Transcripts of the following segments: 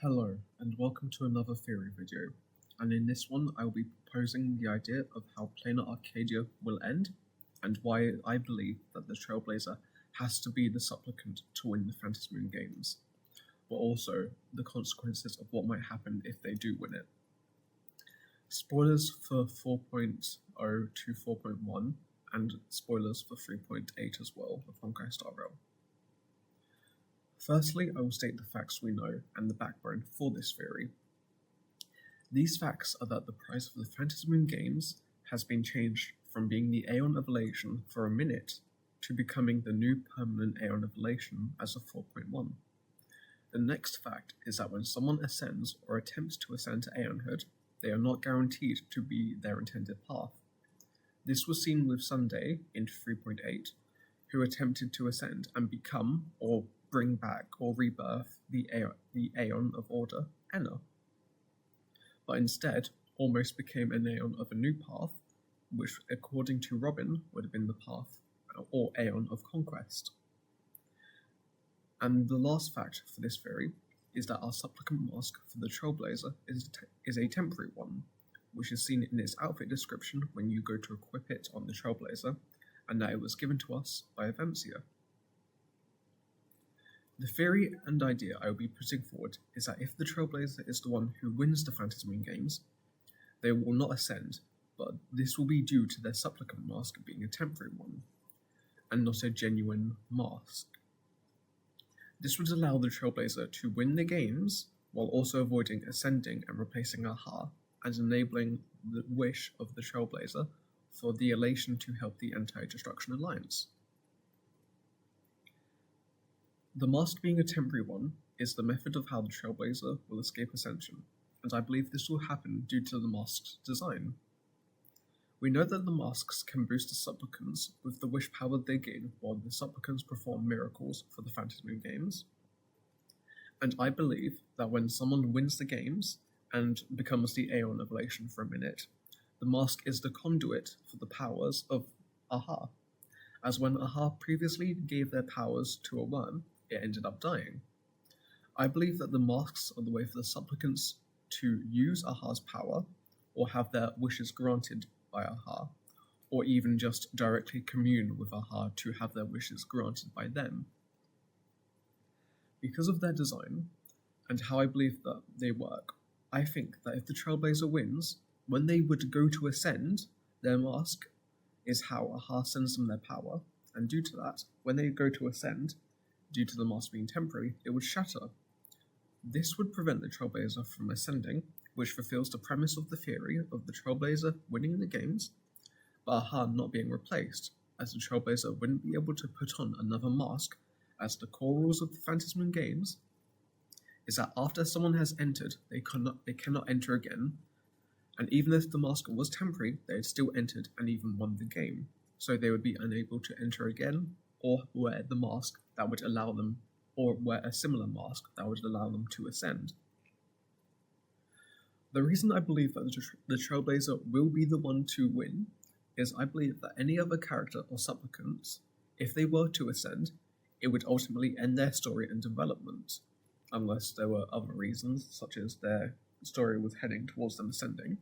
Hello, and welcome to another theory video, and in this one I will be proposing the idea of how Planar Arcadia will end, and why I believe that the Trailblazer has to be the supplicant to win the Phantasmoon games, but also the consequences of what might happen if they do win it. Spoilers for 4.0 to 4.1, and spoilers for 3.8 as well of Honkai Star Rail. Firstly, I will state the facts we know and the backbone for this theory. These facts are that the price of the Phantasmoon games has been changed from being the Aeon of Elation for a minute to becoming the new permanent Aeon of Elation as of 4.1. The next fact is that when someone ascends or attempts to ascend to Aeonhood, they are not guaranteed to be their intended path. This was seen with Sunday in 3.8, who attempted to ascend and become or bring back or rebirth the Aeon of Order, Enna, but instead almost became an Aeon of a new path, which according to Robin would have been the path or Aeon of Conquest. And the last fact for this theory is that our supplicant mask for the Trailblazer is a temporary one, which is seen in its outfit description when you go to equip it on the Trailblazer, and that it was given to us by Avencia. The theory and idea I will be putting forward is that if the Trailblazer is the one who wins the Phantasmoon games, they will not ascend, but this will be due to their supplicant mask being a temporary one, and not a genuine mask. This would allow the Trailblazer to win the games, while also avoiding ascending and replacing Aha, and enabling the wish of the Trailblazer for the Elation to help the Anti-Destruction Alliance. The mask being a temporary one is the method of how the Trailblazer will escape ascension, and I believe this will happen due to the mask's design. We know that the masks can boost the supplicants with the wish power they gain while the supplicants perform miracles for the Phantasmoon games, and I believe that when someone wins the games and becomes the Aeon of Elation for a minute, the mask is the conduit for the powers of Aha, as when Aha previously gave their powers to a worm, it ended up dying. I believe that the masks are the way for the supplicants to use Aha's power, or have their wishes granted by Aha, or even just directly commune with Aha to have their wishes granted by them. Because of their design, and how I believe that they work, I think that if the Trailblazer wins, when they would go to ascend, their mask is how Aha sends them their power, and due to that, when they go to ascend, due to the mask being temporary, it would shatter. This would prevent the Trailblazer from ascending, which fulfills the premise of the theory of the Trailblazer winning the games, but Aha not being replaced, as the Trailblazer wouldn't be able to put on another mask, as the core rules of the Phantasmoon games is that after someone has entered, they cannot enter again, and even if the mask was temporary, they had still entered and even won the game, so they would be unable to enter again, or wear the mask that would allow them, or wear a similar mask that would allow them to ascend. The reason I believe that the Trailblazer will be the one to win is I believe that any other character or supplicants, if they were to ascend, it would ultimately end their story and development, unless there were other reasons, such as their story was heading towards them ascending.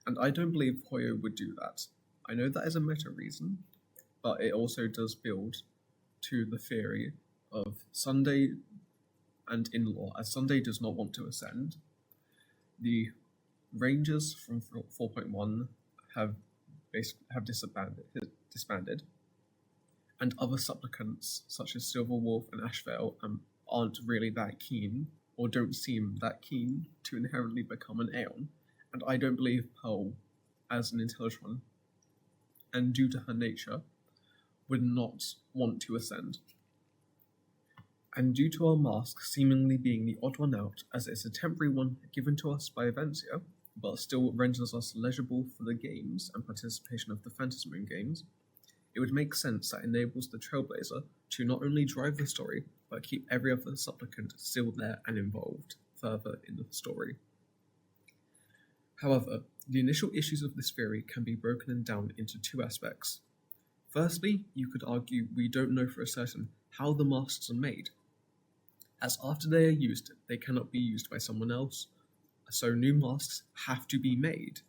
And I don't believe Hoyo would do that. I know that is a meta reason, but it also does build to the theory of Sunday and in-law, as Sunday does not want to ascend. The Rangers from 4.1 have disbanded, and other supplicants such as Silver Wolf and Ashvale aren't really that keen, or don't seem that keen, to inherently become an Aeon, and I don't believe Pearl, as an intelligent one, and due to her nature, would not want to ascend. And due to our mask seemingly being the odd one out, as it's a temporary one given to us by Avencia, but still renders us legible for the games and participation of the Phantasmoon games, it would make sense that enables the Trailblazer to not only drive the story, but keep every other supplicant still there and involved further in the story. However, the initial issues of this theory can be broken down into two aspects. Firstly, you could argue we don't know for a certain how the masks are made. as after they are used, they cannot be used by someone else, so new masks have to be made,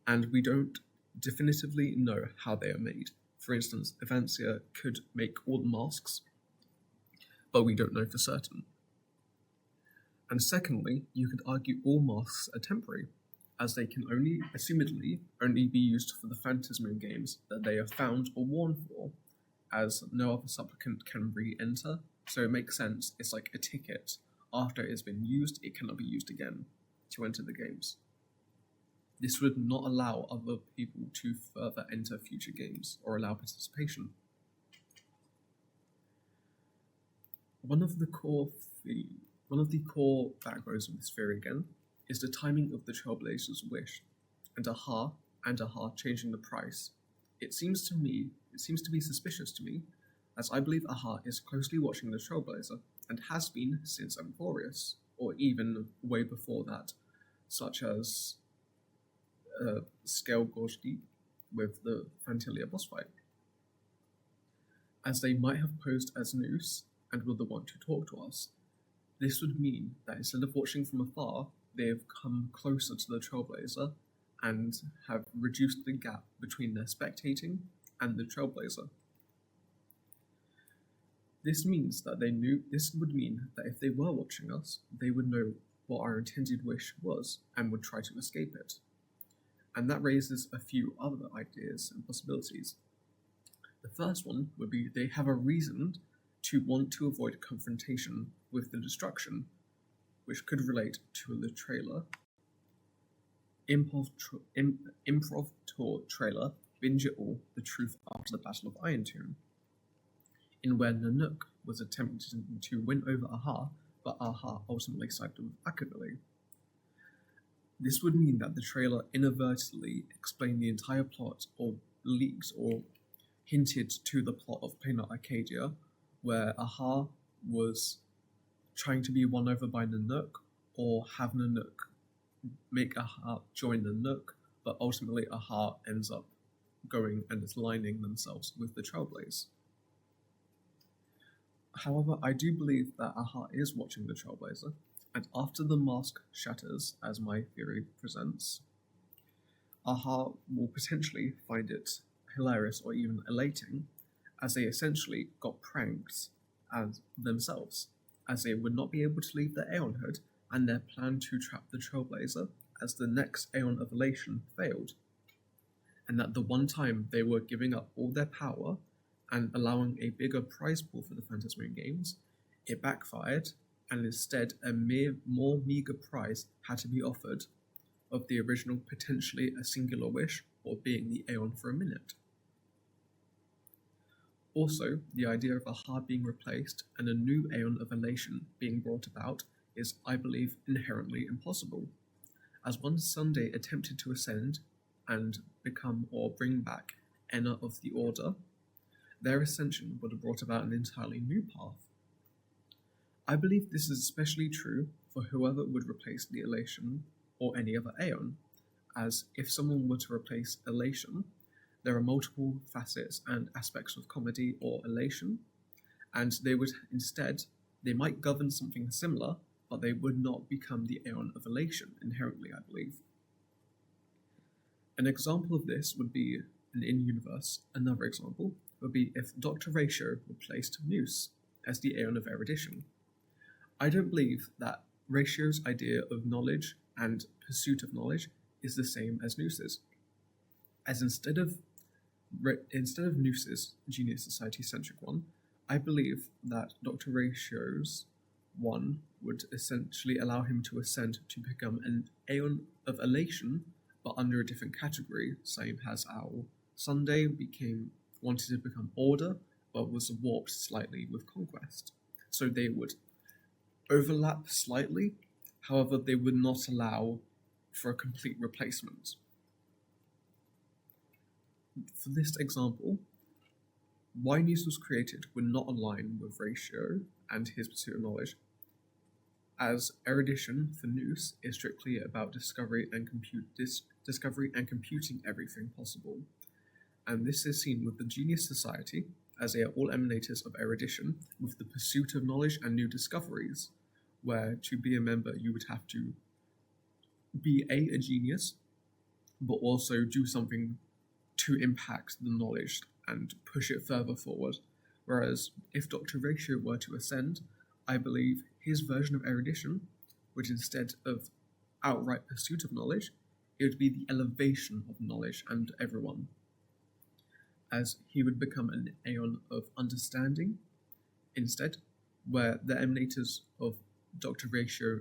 and we don't definitively know how they are made. For instance, Evancia could make all the masks, but we don't know for certain. And secondly, you could argue all masks are temporary, as they can only, assumedly, only be used for the Phantasmoon games that they are found or worn for, as no other supplicant can re-enter, so it makes sense, it's like a ticket. After it's been used, it cannot be used again to enter the games. This would not allow other people to further enter future games or allow participation. One of the core backbones of this theory again is the timing of the Trailblazer's wish, and Aha changing the price. It seems to be suspicious to me, as I believe Aha is closely watching the Trailblazer, and has been since Emporius, or even way before that, such as Scale Gorge Deep with the Phantilia boss fight. As they might have posed as Noose and were the one to talk to us, this would mean that instead of watching from afar, they have come closer to the Trailblazer and have reduced the gap between their spectating and the Trailblazer. This would mean that if they were watching us, they would know what our intended wish was and would try to escape it. And that raises a few other ideas and possibilities. The first one would be they have a reason to want to avoid confrontation with the destruction, which could relate to the trailer. Improv tour trailer, Binge It All, The Truth After the Battle of Iron Tomb, in where Nanook was attempting to win over Aha, but Aha ultimately sided with Akavili. This would mean that the trailer inadvertently explained the entire plot, or leaked or hinted to the plot of Planar Arcadia, where Aha was trying to be won over by Nanook, or have Nanook make Aha join Nanook, but ultimately Aha ends up going and is aligning themselves with the Trailblaze. However, I do believe that Aha is watching the Trailblazer, and after the mask shatters, as my theory presents, Aha will potentially find it hilarious or even elating, as they essentially got pranked as themselves, as they would not be able to leave their Aeon Hood, and their plan to trap the Trailblazer as the next Aeon of Elation failed, and that the one time they were giving up all their power and allowing a bigger prize pool for the Phantasmoon games, it backfired, and instead a more meager prize had to be offered of the original potentially a singular wish, or being the Aeon for a minute. Also, the idea of Aha being replaced and a new Aeon of Elation being brought about is, I believe, inherently impossible, as once Sunday attempted to ascend and become or bring back Enna of the Order, their ascension would have brought about an entirely new path. I believe this is especially true for whoever would replace the Elation or any other Aeon, as if someone were to replace Elation, there are multiple facets and aspects of comedy or elation, and they might govern something similar, but they would not become the Aeon of Elation inherently, I believe. An example of this would be an in-universe. Another example would be if Dr. Ratio replaced Noose as the Aeon of Erudition. I don't believe that Ratio's idea of knowledge and pursuit of knowledge is the same as Noose's, as instead of Noose's Genius Society-centric one, I believe that Dr. Ratio's one would essentially allow him to ascend to become an Aeon of Elation, but under a different category, same as how Sunday wanted to become Order, but was warped slightly with Conquest. So they would overlap slightly, however they would not allow for a complete replacement. For this example, why Noose was created would not align with Ratio and his pursuit of knowledge, as erudition for Noose is strictly about discovery and computing everything possible. And this is seen with the Genius Society, as they are all emanators of erudition, with the pursuit of knowledge and new discoveries, where to be a member you would have to be a genius, but also do something to impact the knowledge and push it further forward. Whereas if Dr. Ratio were to ascend, I believe his version of erudition, which instead of outright pursuit of knowledge, it would be the elevation of knowledge and everyone, as he would become an aeon of understanding instead, where the emanators of Dr. Ratio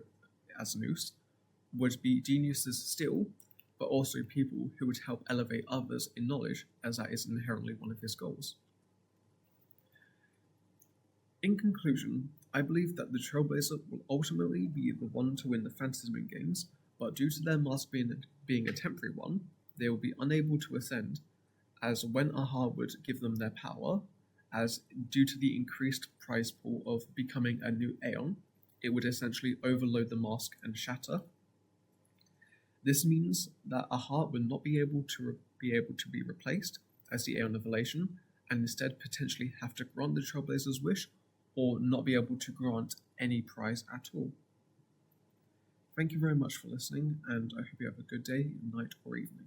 as Nous would be geniuses still, but also people who would help elevate others in knowledge, as that is inherently one of his goals. In conclusion, I believe that the Trailblazer will ultimately be the one to win the Phantasmoon games, but due to their mask being a temporary one, they will be unable to ascend, as when Aha would give them their power, as due to the increased prize pool of becoming a new Aeon, it would essentially overload the mask and shatter. This means that Aha would not be able to be replaced as the Aeon of Elation, and instead potentially have to grant the Trailblazer's wish, or not be able to grant any prize at all. Thank you very much for listening, and I hope you have a good day, night, or evening.